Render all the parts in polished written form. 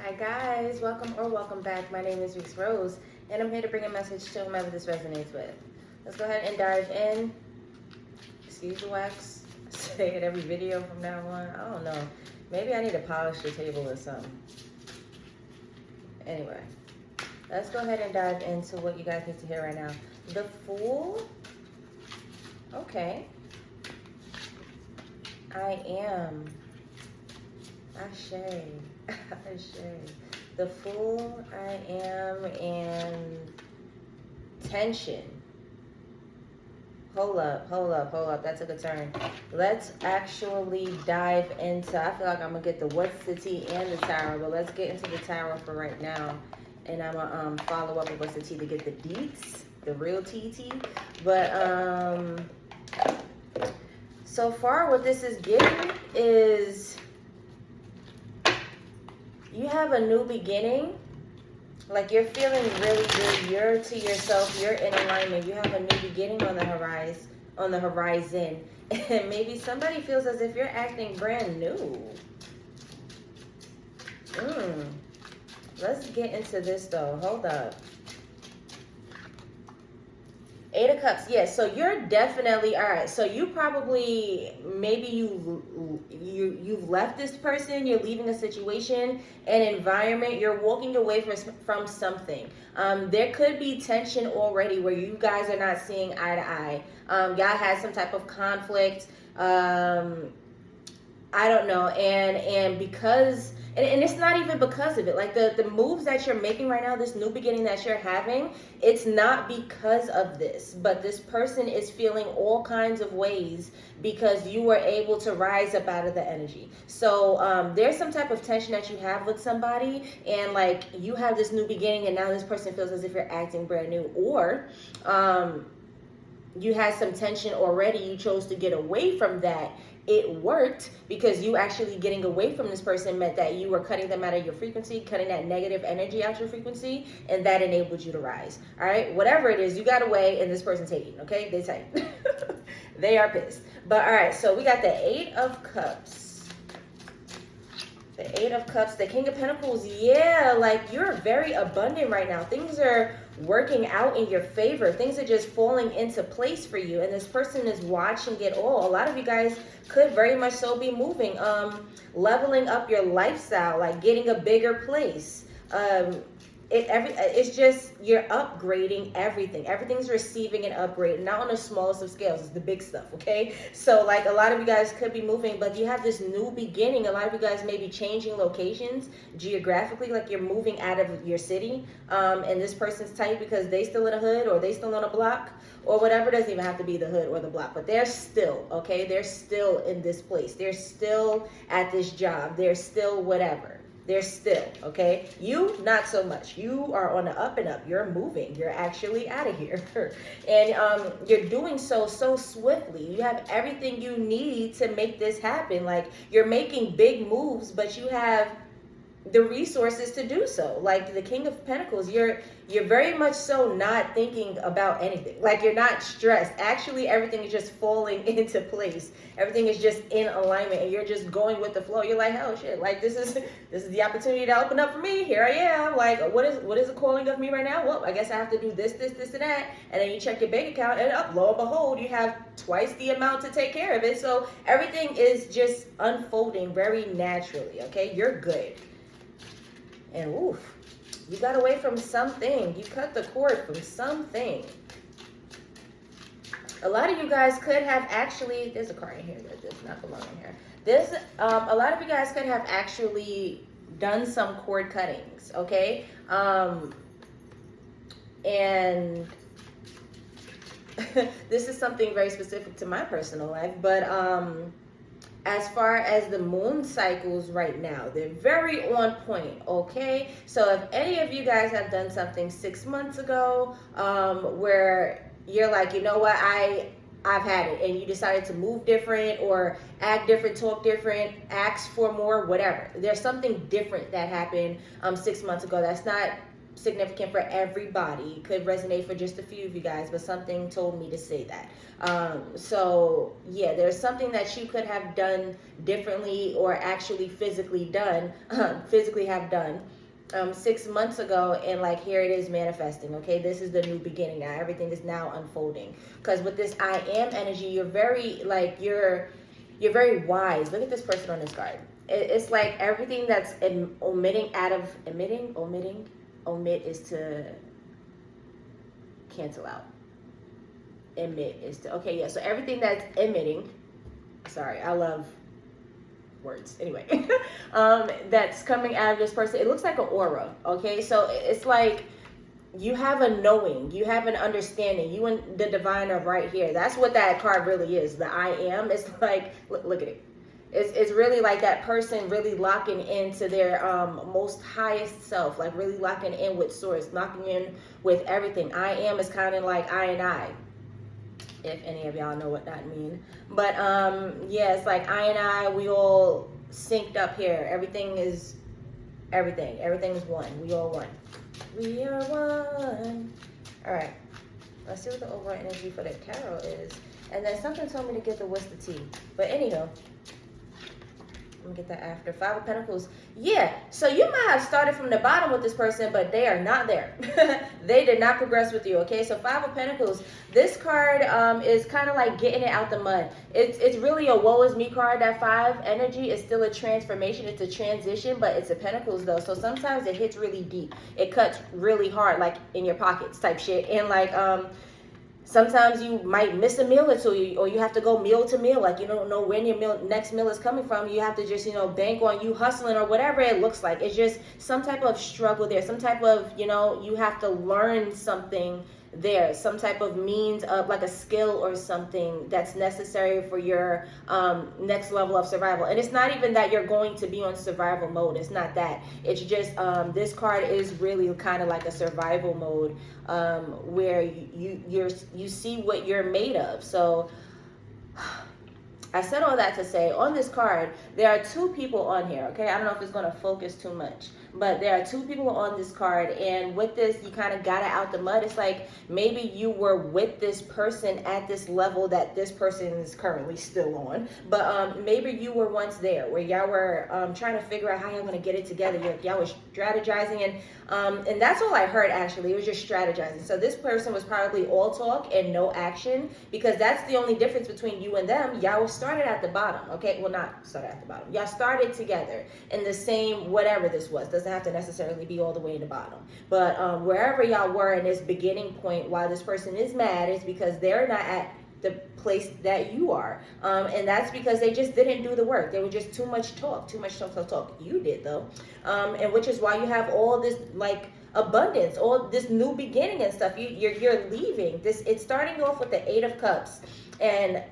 Hi guys, welcome back. My name is Rees Rose, and I'm here to bring a message to whomever this resonates with. Let's go ahead and dive in. Excuse the wax. Say it every video from now on. I don't know. Maybe I need to polish the table or something. Anyway, let's go ahead and dive into what you guys need to hear right now. The Fool. Okay. I am. Ashe. Ashe. The Fool, I am, and tension. Hold up. That's a good turn. Let's actually dive into, I feel like I'm going to get the what's the tea and the tarot, but let's get into the tarot for right now. And I'm going to follow up with what's the tea to get the deets, the real tea. But so far what this is giving is you have a new beginning. Like you're feeling really good. You're to yourself. You're in alignment. You have a new beginning on the horizon. And maybe somebody feels as if you're acting brand new. Let's get into this though. Hold up. Eight of Cups. Yes, so you're definitely all right. So you probably maybe you've left this person. You're leaving a situation, an environment. You're walking away from something. There could be tension already where you guys are not seeing eye to eye. Y'all had some type of conflict. I don't know, and because. And it's not even because of it. Like the moves that you're making right now, this new beginning that you're having, it's not because of this. But this person is feeling all kinds of ways because you were able to rise up out of the energy. So there's some type of tension that you have with somebody, and like you have this new beginning, and now this person feels as if you're acting brand new, or you had some tension already. You chose to get away from that. It worked because you actually getting away from this person meant that you were cutting them out of your frequency, cutting that negative energy out your frequency, and that enabled you to rise. All right, whatever it is, you got away and this person's hating. Okay, they tight. They are pissed. But all right, so we got the Eight of Cups. The Eight of Cups, the King of Pentacles. Yeah, like you're very abundant right now. Things are working out in your favor. Things are just falling into place for you, and this person is watching it all. A lot of you guys could very much so be moving, leveling up your lifestyle, like getting a bigger place. It's just you're upgrading everything. Everything's receiving an upgrade, not on the smallest of scales. It's the big stuff, okay? So like a lot of you guys could be moving, but you have this new beginning. A lot of you guys may be changing locations geographically, like you're moving out of your city, and this person's tight because they still in a hood or they still on a block or whatever. It doesn't even have to be the hood or the block, but they're still, okay? They're still in this place. They're still at this job. They're still whatever. They're still, okay? You, not so much. You are on the up and up. You're moving. You're actually out of here. And you're doing so swiftly. You have everything you need to make this happen. Like, you're making big moves, but you have the resources to do so. Like the King of Pentacles, you're very much so not thinking about anything. Like you're not stressed. Actually, everything is just falling into place. Everything is just in alignment, and you're just going with the flow. You're like, hell shit, like this is the opportunity to open up for me. Here I am. Like, what is the calling of me right now? Well, I guess I have to do this, and that. And then you check your bank account, and lo and behold, you have twice the amount to take care of it. So everything is just unfolding very naturally. Okay, you're good. And oof, you got away from something. You cut the cord from something. A lot of you guys could have actually, there's a card in here that does not belong in here. A lot of you guys could have actually done some cord cuttings, okay? And this is something very specific to my personal life, but as far as the moon cycles right now, they're very on point, okay? So if any of you guys have done something 6 months ago where you're like, you know what, I've had it, and you decided to move different or act different, talk different, ask for more, whatever. There's something different that happened 6 months ago that's not significant for everybody. It could resonate for just a few of you guys, but something told me to say that. So yeah, there's something that you could have done differently, or actually physically have done 6 months ago, and like here it is manifesting. Okay, this is the new beginning now. Everything is now unfolding, because with this I am energy, you're very like you're very wise. Look at this person on this card. It's like everything that's omit is to cancel out. Emit is to, okay, yeah, so everything that's emitting, sorry, I love words, anyway, that's coming out of this person, it looks like an aura, okay? So it's like you have a knowing, you have an understanding, you and the divine are right here. That's what that card really is, the I am. It's like, look at it. It's really like that person really locking into their most highest self, like really locking in with source, locking in with everything. I am is kind of like I and I, if any of y'all know what that means. But yeah, it's like I and I, we all synced up here. Everything is one. We all one. We are one. All right, let's see what the overall energy for the tarot is. And then something told me to get the Worcester tea. But anyhow, let me get that after. 5 of Pentacles. Yeah, so you might have started from the bottom with this person, but they are not there. They did not progress with you, okay? So 5 of Pentacles. This card is kind of like getting it out the mud. It's really a woe is me card. That 5 energy is still a transformation. It's a transition, but it's a Pentacles though. So sometimes it hits really deep. It cuts really hard, like in your pockets type shit. And like, sometimes you might miss a meal or two, or you have to go meal to meal. Like you don't know when your next meal is coming from. You have to just, bank on you hustling or whatever it looks like. It's just some type of struggle there. Some type of, you have to learn something there. Some type of means of like a skill or something that's necessary for your next level of survival. And it's not even that you're going to be on survival mode. It's not that. It's just this card is really kind of like a survival mode where you see what you're made of. So I said all that to say, on this card, there are 2 people on here, okay? I don't know if it's going to focus too much, but there are 2 people on this card, and with this, you kind of got it out the mud. It's like maybe you were with this person at this level that this person is currently still on, but maybe you were once there, where y'all were trying to figure out how y'all going to get it together. Y'all were strategizing, and that's all I heard, actually. It was just strategizing. So this person was probably all talk and no action, because that's the only difference between you and them. Y'all started at the bottom, okay? Well, not started at the bottom. Y'all started together in the same whatever this was. Doesn't have to necessarily be all the way in the bottom. But wherever y'all were in this beginning point, while this person is mad, is because they're not at the place that you are. And that's because they just didn't do the work. There was just too much talk. You did, though. And which is why you have all this, like, abundance, all this new beginning and stuff. You're leaving. It's starting off with the 8 of Cups. And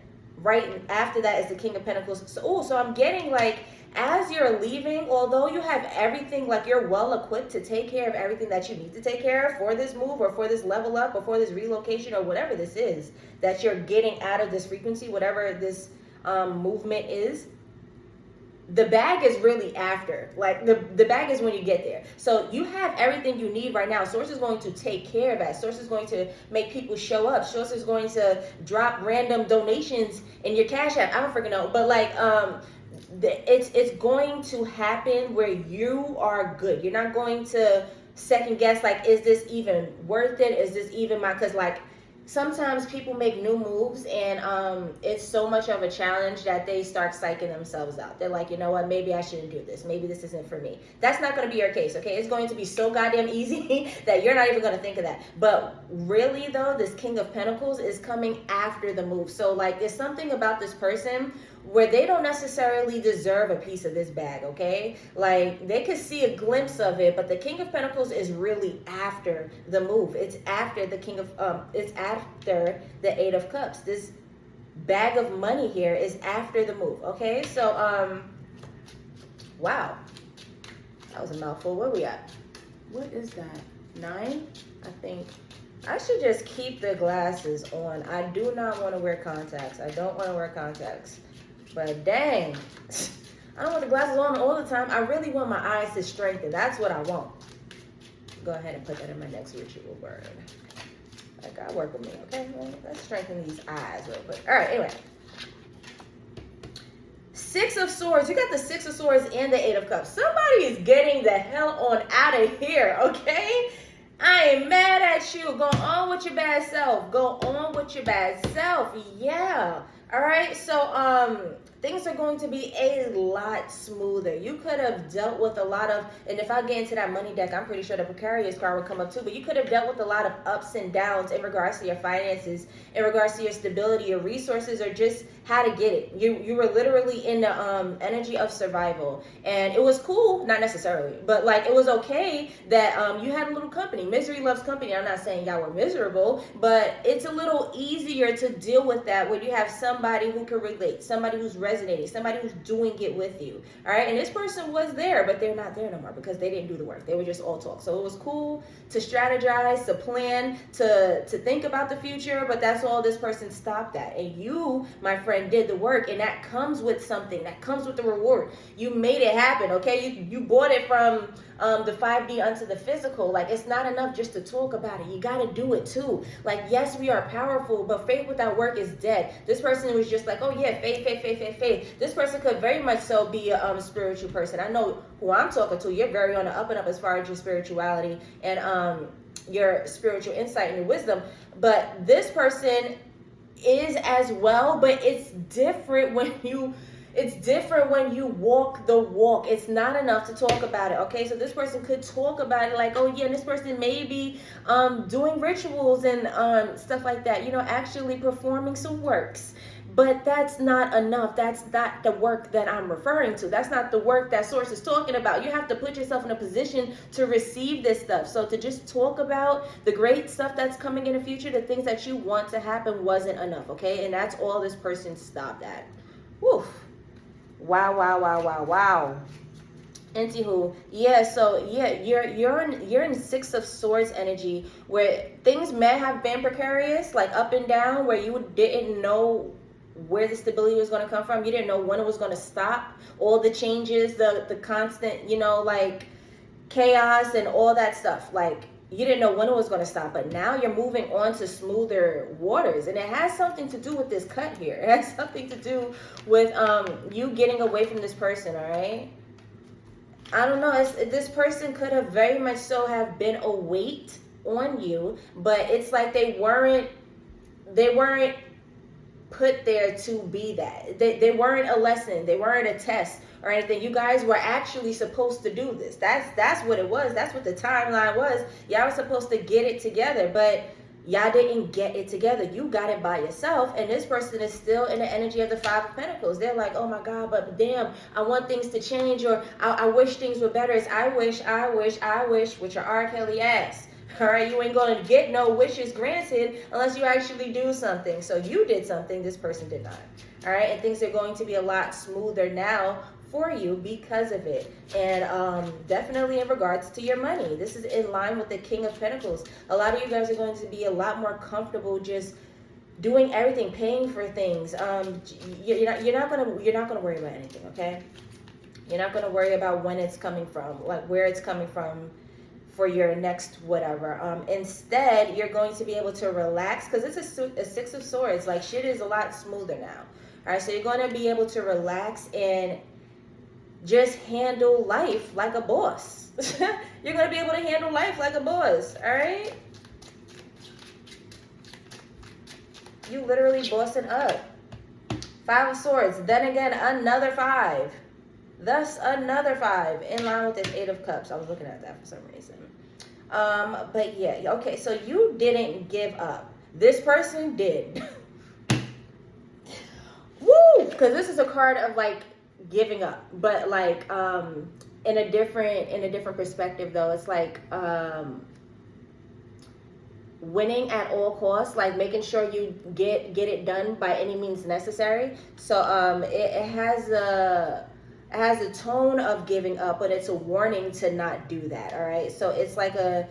right after that is the King of Pentacles. So I'm getting, like, as you're leaving, although you have everything, like you're well equipped to take care of everything that you need to take care of for this move or for this level up or for this relocation or whatever this is that you're getting out of this frequency, whatever this movement is, the bag is really after. Like the bag is when you get there. So you have everything you need right now. Source is going to take care of that. Source is going to make people show up. Source is going to drop random donations in your Cash App. I don't freaking know. But like it's going to happen where you are good. You're not going to second guess, like, is this even worth it? Is this even because like sometimes people make new moves and it's so much of a challenge that they start psyching themselves out. They're like, you know what, maybe I shouldn't do this. Maybe this isn't for me. That's not going to be your case, okay? It's going to be so goddamn easy that you're not even going to think of that. But really, though, this King of Pentacles is coming after the move. So, like, there's something about this person where they don't necessarily deserve a piece of this bag, okay? Like, they could see a glimpse of it, but the King of Pentacles is really after the move. It's after the it's after the 8 of Cups. This bag of money here is after the move, okay? So, wow. That was a mouthful. Where we at? What is that? 9? I think. I should just keep the glasses on. I do not want to wear contacts. I don't want to wear contacts. But dang, I don't want the glasses on all the time. I really want my eyes to strengthen. That's what I want. Go ahead and put that in my next ritual word. Like, God, work with me, okay? Well, let's strengthen these eyes real quick. All right, anyway. Six of Swords. You got the Six of Swords and the Eight of Cups. Somebody is getting the hell on out of here, okay? I ain't mad at you. Go on with your bad self. Go on with your bad self. Yeah. All right. So, things are going to be a lot smoother. You could have dealt with a lot of, and if I get into that money deck, I'm pretty sure the precarious card would come up too, but you could have dealt with a lot of ups and downs in regards to your finances, in regards to your stability, your resources, or just how to get it. You were literally in the energy of survival, and it was cool, not necessarily, but like it was okay that you had a little company. Misery loves company. I'm not saying y'all were miserable, but it's a little easier to deal with that when you have somebody who can relate, somebody who's resonating, somebody who's doing it with you. All right, and this person was there, but they're not there no more because they didn't do the work. They were just all talk. So it was cool to strategize, to plan, to think about the future, but that's all this person stopped at. And you, my friend, did the work, and that comes with something. That comes with the reward. You made it happen, okay? You bought it from the 5D onto the physical. Like, it's not enough just to talk about it. You got to do it too. Like, yes, we are powerful, but faith without work is dead. This person was just like, oh yeah, faith, faith, faith, faith, faith. This person could very much so be a spiritual person. I know who I'm talking to. You're very on the up and up as far as your spirituality and your spiritual insight and your wisdom. But this person is as well, but it's different when you walk the walk. It's not enough to talk about it, okay? So this person could talk about it like, oh yeah, and this person may be doing rituals and stuff like that, you know, actually performing some works. But that's not enough. That's not the work that I'm referring to. That's not the work that Source is talking about. You have to put yourself in a position to receive this stuff. So to just talk about the great stuff that's coming in the future, the things that you want to happen wasn't enough, okay? And that's all this person stopped at. Woof. Wow, wow, wow, wow, wow. Anywho, yeah, so yeah, you're in Six of Swords energy where things may have been precarious, like up and down, where you didn't know where the stability was going to come from. You didn't know when it was going to stop. All the changes, the constant, you know, like chaos and all that stuff. Like, you didn't know when it was going to stop, but now you're moving on to smoother waters, and it has something to do with this cut here. It has something to do with you getting away from this person. All right, I don't know. This person could have very much so have been a weight on you, but it's like they weren't put there to be that. They weren't a lesson. They weren't a test or anything. You guys were actually supposed to do this. That's what it was. That's what the timeline was. Y'all were supposed to get it together, but y'all didn't get it together. You got it by yourself, and this person is still in the energy of the Five of Pentacles. They're like, oh my God, but damn, I want things to change, or I wish things were better. It's I wish with your R. Kelly ass. All right, you ain't going to get no wishes granted unless you actually do something. So you did something, this person did not. All right, and things are going to be a lot smoother now for you because of it. And definitely in regards to your money, this is in line with the King of Pentacles. A lot of you guys are going to be a lot more comfortable just doing everything, paying for things. You're not gonna worry about anything, okay? You're not gonna worry about when it's coming from, like where it's coming from for your next whatever. Instead, you're going to be able to relax because it's a Six of Swords. Like, shit is a lot smoother now. All right, so you're going to be able to relax and just handle life like a boss. You're going to be able to handle life like a boss, all right? You literally bossing up. Five of Swords, then again, another five. Thus, another five, in line with this Eight of Cups. I was looking at that for some reason. But yeah, okay, so you didn't give up. This person did. Woo! Because this is a card of, like, giving up. But, like, in a different perspective, though. It's like, winning at all costs, like making sure you get it done by any means necessary. So, it has a tone of giving up, but it's a warning to not do that. All right, so it's like a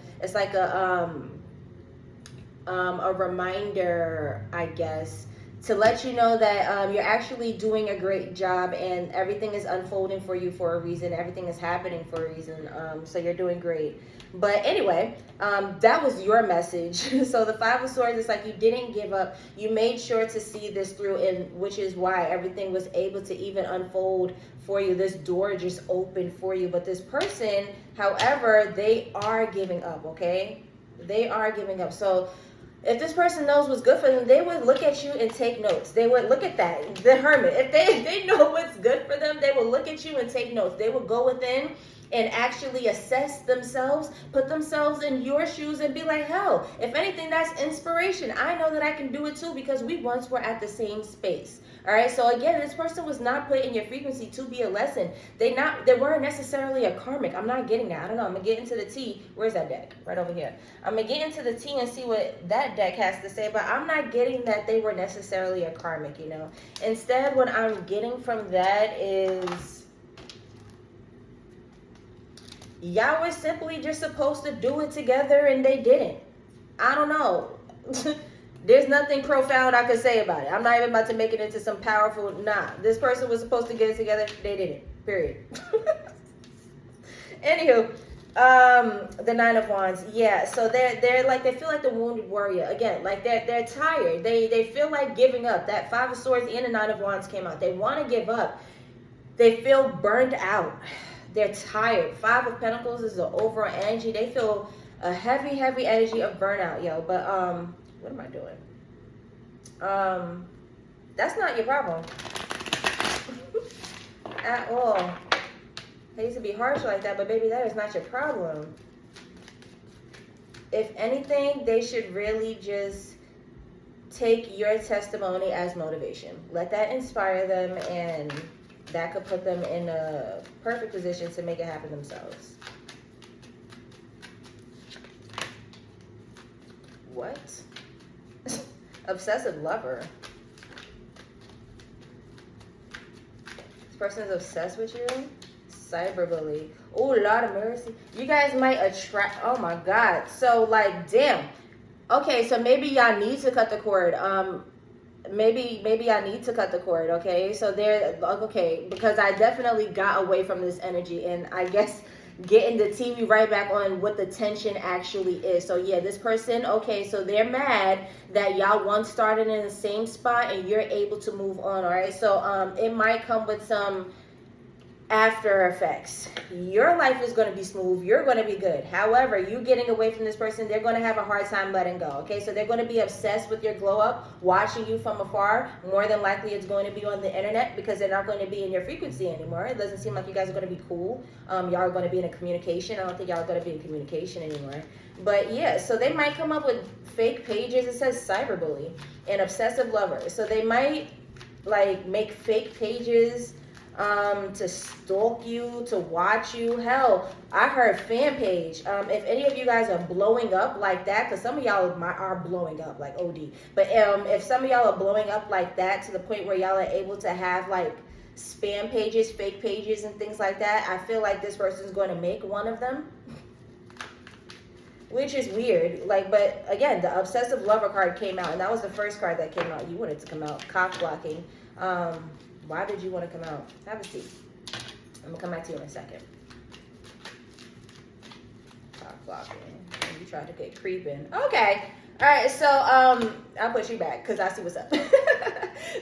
reminder, I guess, to let you know that you're actually doing a great job and everything is unfolding for you for a reason. Everything is happening for a reason. So you're doing great. But anyway, that was your message. So the Five of Swords, it's like you didn't give up. You made sure to see this through, and which is why everything was able to even unfold for you. This door just opened for you. But this person, however, they are giving up, okay? They are giving up. So if this person knows what's good for them, they would look at you and take notes. They would look at that, the hermit. If they know what's good for them, they will look at you and take notes. They will go within and actually assess themselves, put themselves in your shoes and be like, hell, if anything, that's inspiration. I know that I can do it too because we once were at the same space. All right, so again, this person was not put in your frequency to be a lesson. They weren't necessarily a karmic. I'm not getting that. I don't know. I'm gonna get into the T. Where's that deck? Right over here. I'm gonna get into the T and see what that deck has to say, but I'm not getting that they were necessarily a karmic, you know. Instead, what I'm getting from that is y'all were simply just supposed to do it together and they didn't. I don't know. There's nothing profound I could say about it. I'm not even about to make it into some powerful, nah. This person was supposed to get it together. They didn't. Period. Anywho, the Nine of Wands. Yeah, so they're like, they feel like the wounded warrior. Again, like they're tired. They feel like giving up. That Five of Swords and the Nine of Wands came out. They want to give up. They feel burned out. They're tired. Five of Pentacles is the overall energy. They feel a heavy energy of burnout, yo. But what am I doing? That's not your problem at all. I used to be harsh like that, but baby, that is not your problem. If anything, they should really just take your testimony as motivation. Let that inspire them, and that could put them in a perfect position to make it happen themselves. What? Obsessive lover. This person is obsessed with you. Cyberbully. Oh, Lord of mercy. You guys might attract. Oh my God. So like, damn. Okay, so maybe y'all need to cut the cord. Maybe I need to cut the cord. Okay, so okay, because I definitely got away from this energy, and I guess getting the TV right back on what the tension actually is. So yeah, this person, okay, so they're mad that y'all once started in the same spot and you're able to move on. All right, so it might come with some after effects. Your life is going to be smooth. You're going to be good. However, you getting away from this person, they're going to have a hard time letting go. Okay, so they're going to be obsessed with your glow up, watching you from afar. More than likely, it's going to be on the internet because they're not going to be in your frequency anymore. It doesn't seem like you guys are going to be cool. Y'all are going to be in a communication. I don't think y'all are going to be in communication anymore. But yeah, so they might come up with fake pages. It says cyberbully and obsessive lover. So they might like make fake pages to stalk you, to watch you. Hell, I heard fan page. If any of you guys are blowing up like that, because some of y'all are blowing up like OD, but if some of y'all are blowing up like that to the point where y'all are able to have like spam pages, fake pages, and things like that, I feel like this person's going to make one of them. Which is weird. Like, but again, the obsessive lover card came out, and that was the first card that came out. You wanted to come out. Cock blocking. Why did you want to come out? Have a seat. I'm gonna come back to you in a second. Cock blocking. You tried to get creeping. Okay. All right. So I'll put you back because I see what's up.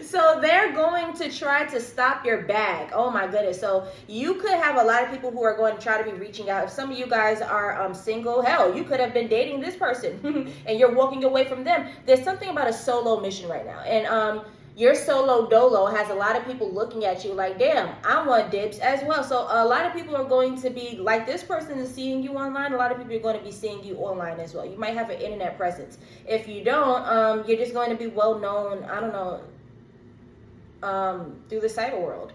So they're going to try to stop your bag. Oh my goodness. So you could have a lot of people who are going to try to be reaching out. If some of you guys are single, hell, you could have been dating this person and you're walking away from them. There's something about a solo mission right now, and your solo dolo has a lot of people looking at you like, damn, I want dibs as well. So a lot of people are going to be like, this person is seeing you online. A lot of people are going to be seeing you online as well. You might have an internet presence. If you don't, you're just going to be well known, I don't know, through the cyber world.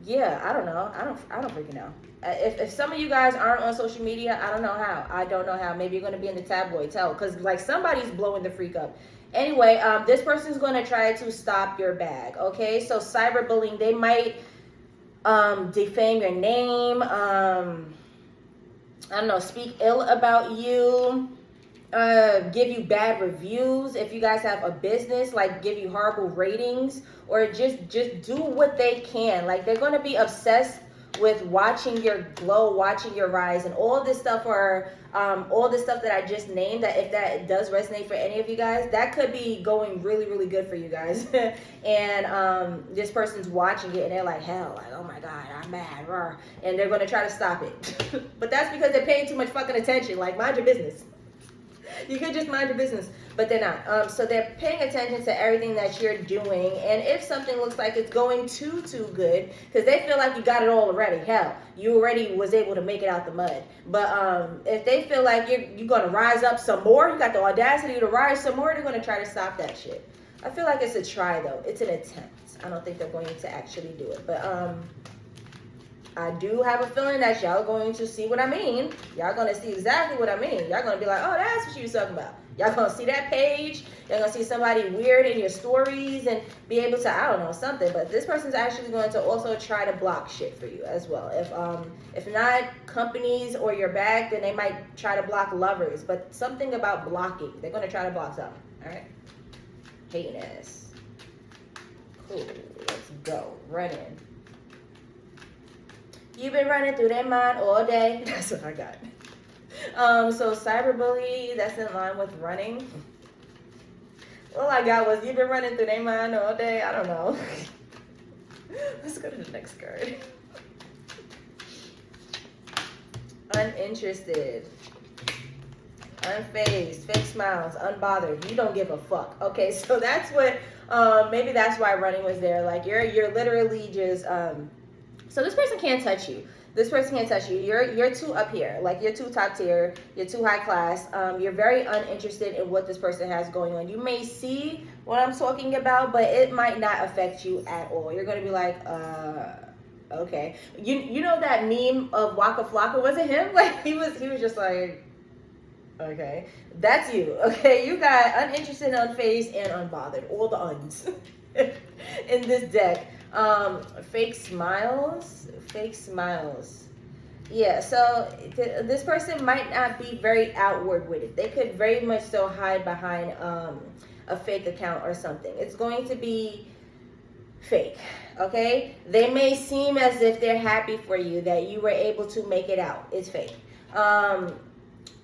Yeah, I don't know. I don't freaking know. If some of you guys aren't on social media, I don't know how. I don't know how. Maybe you're going to be in the tabloids, hell, because like somebody's blowing the freak up. Anyway, this person's going to try to stop your bag, okay? So cyberbullying, they might defame your name, I don't know, speak ill about you. give you bad reviews. If you guys have a business, like give you horrible ratings, or just do what they can. Like they're gonna be obsessed with watching your glow, watching your rise, and all this stuff are all this stuff that I just named. That if that does resonate for any of you guys, that could be going really, really good for you guys. And this person's watching it and they're like, hell, like, oh my god, I'm mad, rah, and they're gonna try to stop it. But that's because they're paying too much fucking attention. Like, mind your business. You could just mind your business, but they're not. So they're paying attention to everything that you're doing, and if something looks like it's going too good, because they feel like you got it all already. Hell, you already was able to make it out the mud. But if they feel like you're gonna rise up some more, you got the audacity to rise some more, they're gonna try to stop that shit. I feel like it's a try though. It's an attempt. I don't think they're going to actually do it, but I do have a feeling that y'all are going to see what I mean. Y'all going to see exactly what I mean. Y'all going to be like, oh, that's what you was talking about. Y'all going to see that page. Y'all going to see somebody weird in your stories and be able to, I don't know, something. But this person's actually going to also try to block shit for you as well. If not companies or your bag, then they might try to block lovers. But something about blocking. They're going to try to block something. All right? Heinous. Cool. Let's go. Run in. You've been running through their mind all day. That's what I got. So cyberbully, that's in line with running. All I got was you've been running through their mind all day. I don't know. Let's go to the next card. Uninterested. Unfazed. Fake smiles. Unbothered. You don't give a fuck. Okay, so that's what, maybe that's why running was there. Like you're literally just, so this person can't touch you. This person can't touch you. You're too up here. Like you're too top tier. You're too high class. You're very uninterested in what this person has going on. You may see what I'm talking about, but it might not affect you at all. You're gonna be like, okay. You know that meme of Waka Flocka? Was it him? Like he was just like, okay, that's you. Okay, you got uninterested, unfazed, and unbothered. All the uns in this deck. Fake smiles. Yeah, so this person might not be very outward with it. They could very much so hide behind a fake account or something. It's going to be fake, okay? They may seem as if they're happy for you, that you were able to make it out. It's fake.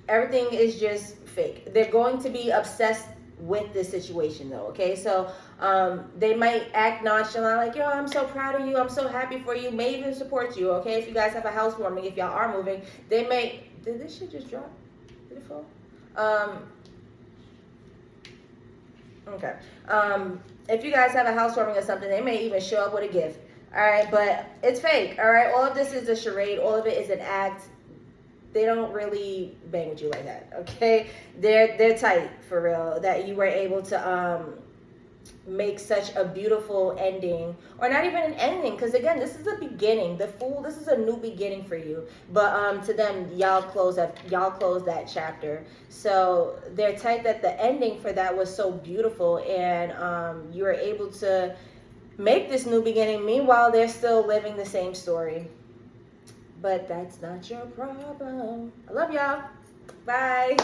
Everything is just fake. They're going to be obsessed with this situation though, okay? So they might act nonchalant, like, yo, I'm so proud of you, I'm so happy for you, may even support you, okay? If you guys have a housewarming, if y'all are moving, they may, did this shit just drop? Did it fall? Okay. If you guys have a housewarming or something, they may even show up with a gift, all right? But it's fake, all right? All of this is a charade, all of it is an act. They don't really bang with you like that, okay? They're tight, for real, that you were able to make such a beautiful ending, or not even an ending, because again, this is a beginning. The Fool, this is a new beginning for you. But to them, y'all close that chapter. So they're tight that the ending for that was so beautiful, and you were able to make this new beginning. Meanwhile, they're still living the same story. But that's not your problem. I love y'all. Bye.